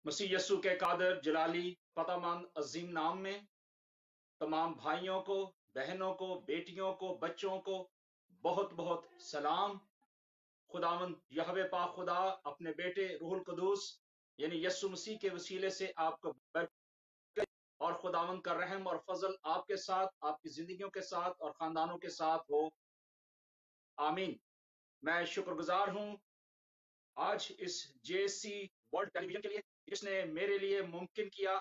मसीह यस्सु के कादर जलाली पतामंद अजीम नाम में तमाम भाइयों को, बहनों को, बेटियों को, बच्चों को बहुत बहुत सलाम। खुदावंद यहवे पाक खुदा अपने बेटे रूहुल कुदूस यानी यस्सु मसीह के वसीले से आपको बरकत और खुदावंद का रहम और फजल आपके साथ, आपकी जिंदगियों के साथ और खानदानों के साथ हो। आमीन। मैं शुक्रगुजार हूं आज इस जेएससी वर्ल्ड टेलीविजन के लिए जिसने मेरे लिए मुमकिन किया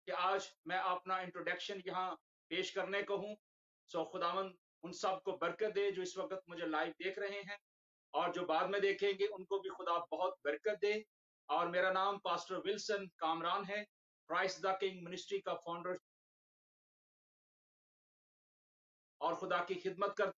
कि आज मैं अपना इंट्रोडक्शन यहाँ पेश करने को हूँ। सो खुदावंद उन सब को बरकत दे जो इस वक्त मुझे लाइव देख रहे हैं और जो बाद में देखेंगे उनको भी खुदा बहुत बरकत दे। और मेरा नाम पास्टर विल्सन कामरान है, क्राइस्ट द किंग मिनिस्ट्री का फाउंडर और खुदा की खिदमत कर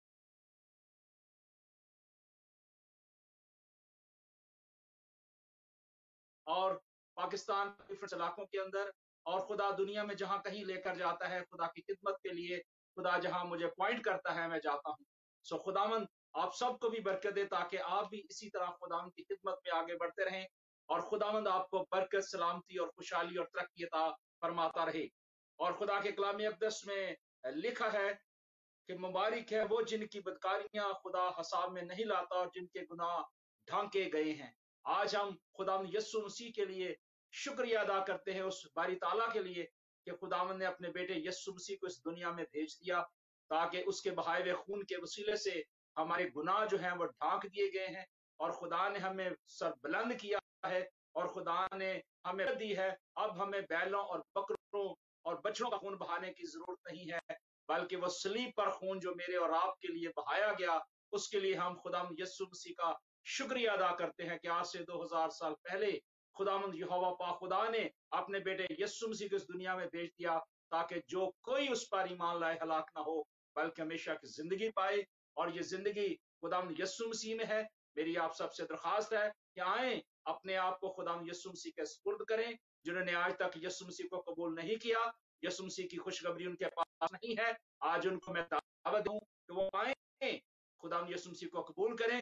और पाकिस्तान डिफरेंट इलाकों के अंदर और खुदा दुनिया में जहां कहीं लेकर जाता है खुदा की खिदमत के लिए, खुदा जहां मुझे पॉइंट करता है मैं जाता हूं। सो खुदावंद आप सबको भी बरकत दे ताकि आप भी इसी तरह खुदावंद की खिदमत में आगे बढ़ते रहें और खुदावंद आपको बरकत, सलामती और खुशहाली और तरक्की अता फरमाता रहे। और खुदा के कलाम अक़दस में लिखा है कि मुबारक है वो जिनकी बदकारियां खुदा हिसाब में नहीं लाता और जिनके गुनाह ढांके गए हैं। आज हम खुदावंद यस्सु मसीह के लिए शुक्रिया अदा करते हैं उस बारी ताला के लिए कि खुदावंद ने अपने बेटे यस्सु मसीह को इस दुनिया में भेज दिया ताकि उसके बहाए हुए खून के वसीले से हमारे गुनाह जो हैं वो ढांक दिए गए हैं और खुदा ने हमें सर बुलंद किया है और खुदा ने हमें दी है। अब हमें बैलों और बकरों और बछड़ों का खून बहाने की जरूरत नहीं है, बल्कि वो सलीब पर खून जो मेरे और आपके लिए बहाया गया उसके लिए हम खुदावंद यस्सु मसीह का शुक्रिया अदा करते हैं कि आज से 2000 साल पहले खुदावंद यहोवा पाक खुदा ने अपने बेटे यस्सु मसीह को इस दुनिया में भेज दिया ताकि जो कोई उस पर ईमान लाए हलाक ना हो बल्कि हमेशा की जिंदगी पाए। और ये जिंदगी खुदावंद यस्सु मसीह में है। मेरी आप सबसे दरखास्त है कि आए अपने आप को खुदावंद यस्सु मसीह के सुपुर्द करें। जिन्होंने आज तक यस्सु मसीह को कबूल नहीं किया, यस्सु मसीह की खुशखबरी उनके पास नहीं है, आज उनको मैं दावत दूं कि वो आए खुदावंद यस्सु मसीह को कबूल करें